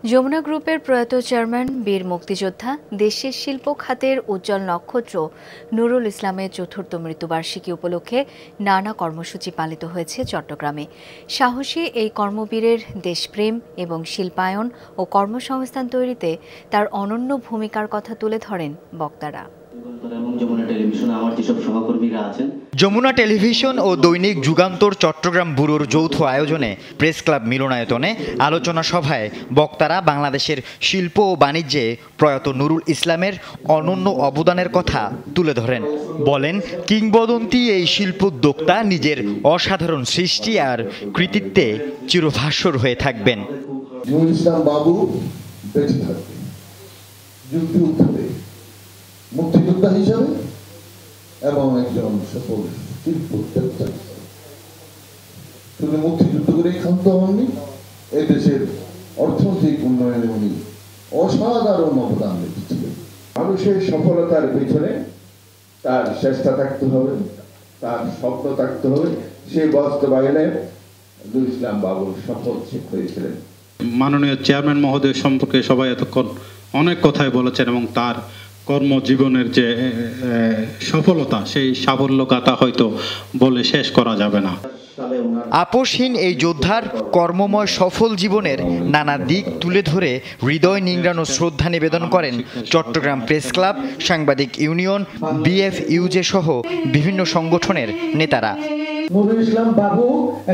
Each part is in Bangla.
যমুনা গ্রুপের প্রয়াত চেয়ারম্যান বীর মুক্তিযোদ্ধা দেশের শিল্প খাতের উজ্জ্বল নক্ষত্র নুরুল ইসলামের চতুর্থ মৃত্যুবার্ষিকী উপলক্ষে নানা কর্মসূচি পালিত হয়েছে চট্টগ্রামে। সাহসী এই কর্মবীরের দেশপ্রেম এবং শিল্পায়ন ও কর্মসংস্থান তৈরিতে তার অনন্য ভূমিকার কথা তুলে ধরেন বক্তারা। যমুনা টেলিভিশন ও দৈনিক যুগান্তর চট্টগ্রাম ব্যুরোর যৌথ আয়োজনে প্রেস ক্লাব মিলনায়তনে আলোচনা সভায় বক্তারা বাংলাদেশের শিল্প ও বাণিজ্যে প্রয়াত নুরুল ইসলামের অনন্য অবদানের কথা তুলে ধরেন। বলেন, কিংবদন্তি এই শিল্পোদ্যোক্তা নিজের অসাধারণ সৃষ্টি আর কৃতিত্বে চিরভাস্বর হয়ে থাকবেন। নুরুল ইসলাম বাবু বেঁচে থাকবে, যুক্তি উঠবে মুক্তিযোদ্ধা হিসাবে এবং একজন সফল শিল্পোদ্যোক্তা হিসাবে। শুধু মুক্তিযুদ্ধ করেই ক্ষান্ত হননি, এ দেশের অর্থনৈতিক উন্নয়নে উনি অসাধারণ অবদান রেখেছিলেন। মানুষের সফলতার পেছনে তার চেষ্টা থাকতে হবে, তার স্বপ্ন থাকতে হবে। সেই বাস্তবায়নে নুরুল ইসলাম বাবু সফল হয়েছিলেন। মাননীয় চেয়ারম্যান মহোদয় সম্পর্কে সবাই এতক্ষণ অনেক কথাই বলেছেন এবং তার কর্মজীবনের যে সফলতা, সেই সাফল্য গাথা হয়তো বলে শেষ করা যাবে না। আপোষহীন এই যোদ্ধার কর্মময় সফল জীবনের নানা দিক তুলে ধরে হৃদয় নিংড়ানো শ্রদ্ধা নিবেদন করেন চট্টগ্রাম প্রেস ক্লাব, সাংবাদিক ইউনিয়ন, বিএফইউজে সহ বিভিন্ন সংগঠনের নেতারা। নুরুল ইসলাম বাবু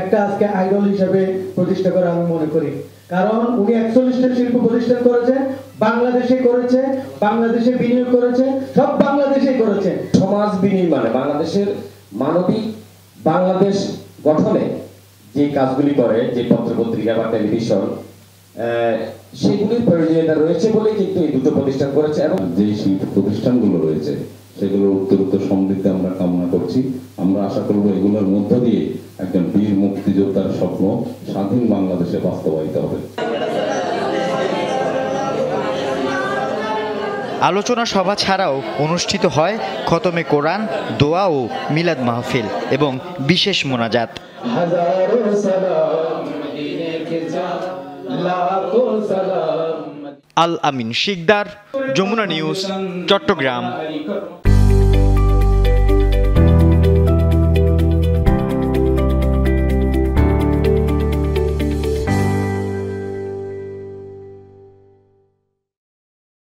একটা আজকে আইডল হিসেবে প্রতিষ্ঠা করা আমি মনে করি, কারণ উনি 41টা শিল্প প্রতিষ্ঠা করেছেন, বাংলাদেশে করেছে, বাংলাদেশে বিনিয়োগ করেছে, সব বাংলাদেশে করেছে। সমাজ বিনির্মাণে বাংলাদেশের মানবিক বাংলাদেশ গঠনে যে কাজগুলি করে, যে পত্রপত্রিকা বা টেলিভিশন, সেগুলির প্রয়োজনীয়তা রয়েছে বলে কিন্তু এই দুটো প্রতিষ্ঠান করেছে। এবং যে শিল্প প্রতিষ্ঠানগুলো রয়েছে সেগুলোর উত্তরোত্তর সমৃদ্ধি আমরা কামনা করছি। আমরা আশা করব এগুলোর মধ্য দিয়ে একজন বীর মুক্তিযোদ্ধার স্বপ্ন স্বাধীন বাংলাদেশে বাস্তবায়িত হবে। আলোচনা সভা ছাড়াও অনুষ্ঠিত হয় খতমে কোরআন, দোয়া ও মিলাদ মাহফিল এবং বিশেষ মোনাজাত। আল আমিন শিকদার, যমুনা নিউজ, চট্টগ্রাম।